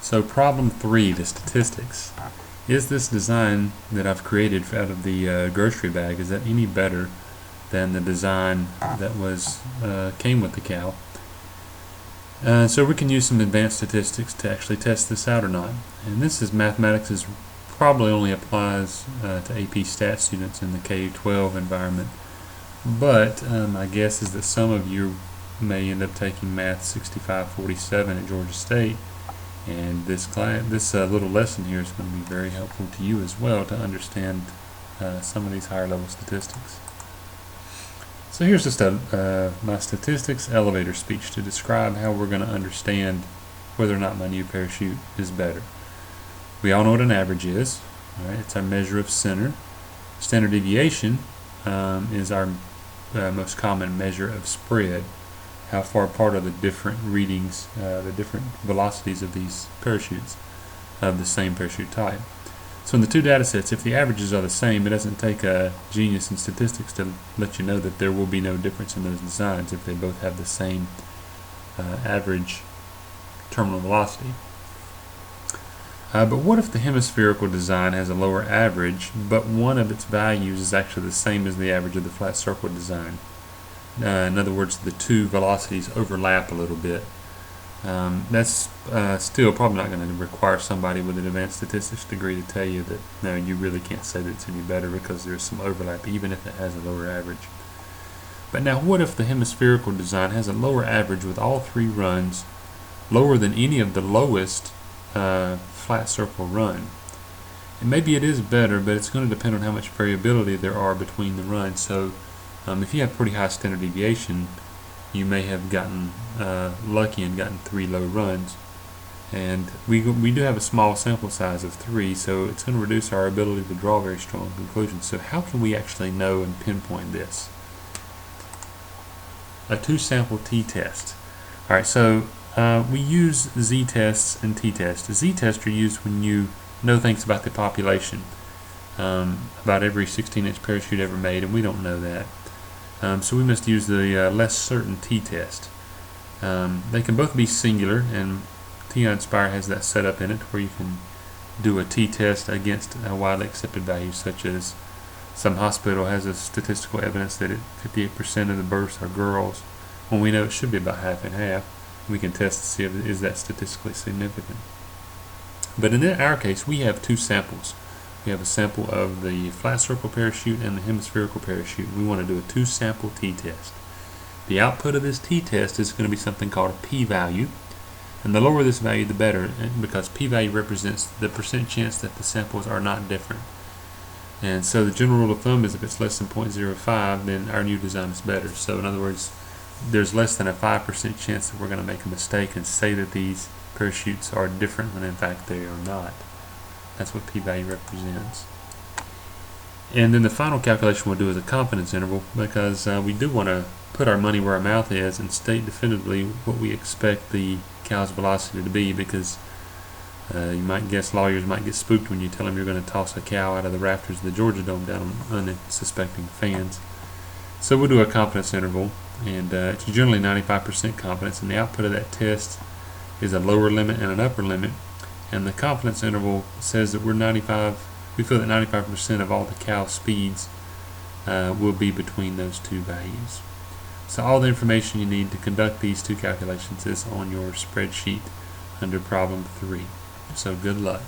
So problem 3, the statistics. Is this design that I've created out of the grocery bag, is that any better than the design that came with the cow? So we can use some advanced statistics to actually test this out or not. And this is mathematics is probably only applies to AP Stat students in the K-12 environment. But my guess is that some of you may end up taking Math 6547 at Georgia State, and this little lesson here is going to be very helpful to you as well to understand some of these higher level statistics. So here's just my statistics elevator speech to describe how we're going to understand whether or not my new parachute is better. We all know what an average is. All right? It's our measure of center. Standard deviation is our most common measure of spread. How far apart are the different readings, the different velocities of these parachutes of the same parachute type. So in the two data sets, if the averages are the same, it doesn't take a genius in statistics to let you know that there will be no difference in those designs if they both have the same average terminal velocity. But what if the hemispherical design has a lower average, but one of its values is actually the same as the average of the flat circle design? In other words, the two velocities overlap a little bit. That's still probably not going to require somebody with an advanced statistics degree to tell you that no, you really can't say that it's any better because there's some overlap even if it has a lower average. But now what if the hemispherical design has a lower average with all three runs lower than any of the lowest flat circle run? And maybe it is better, but it's going to depend on how much variability there are between the runs. So if you have pretty high standard deviation, you may have gotten lucky and gotten 3 low runs. And we do have a small sample size of 3, so it's going to reduce our ability to draw very strong conclusions. So how can we actually know and pinpoint this? A 2-sample t-test. Alright, so we use z-tests and t-tests. Z-tests are used when you know things about the population, about every 16-inch parachute ever made, and we don't know that. So we must use the less certain t-test. They can both be singular, and T-Inspire has that set up in it where you can do a t-test against a widely accepted value, such as some hospital has a statistical evidence that 58% of the births are girls, when we know it should be about half and half. We can test to see if is that statistically significant. But in our case, we have 2 samples. We have a sample of the flat circle parachute and the hemispherical parachute. We want to do a 2-sample t-test. The output of this t-test is going to be something called a p-value, and the lower this value the better, because p-value represents the percent chance that the samples are not different. And so the general rule of thumb is if it's less than 0.05, then our new design is better. So in other words, there's less than a 5% chance that we're going to make a mistake and say that these parachutes are different when in fact they are not. That's what p-value represents. And then the final calculation we'll do is a confidence interval, because we do want to put our money where our mouth is and state definitively what we expect the cow's velocity to be, because you might guess lawyers might get spooked when you tell them you're going to toss a cow out of the rafters of the Georgia Dome down on unsuspecting fans. So we'll do a confidence interval, and it's generally 95% confidence, and the output of that test is a lower limit and an upper limit. And the confidence interval says that we feel that 95% of all the cow speeds will be between those two values. So all the information you need to conduct these 2 calculations is on your spreadsheet under problem 3. So good luck.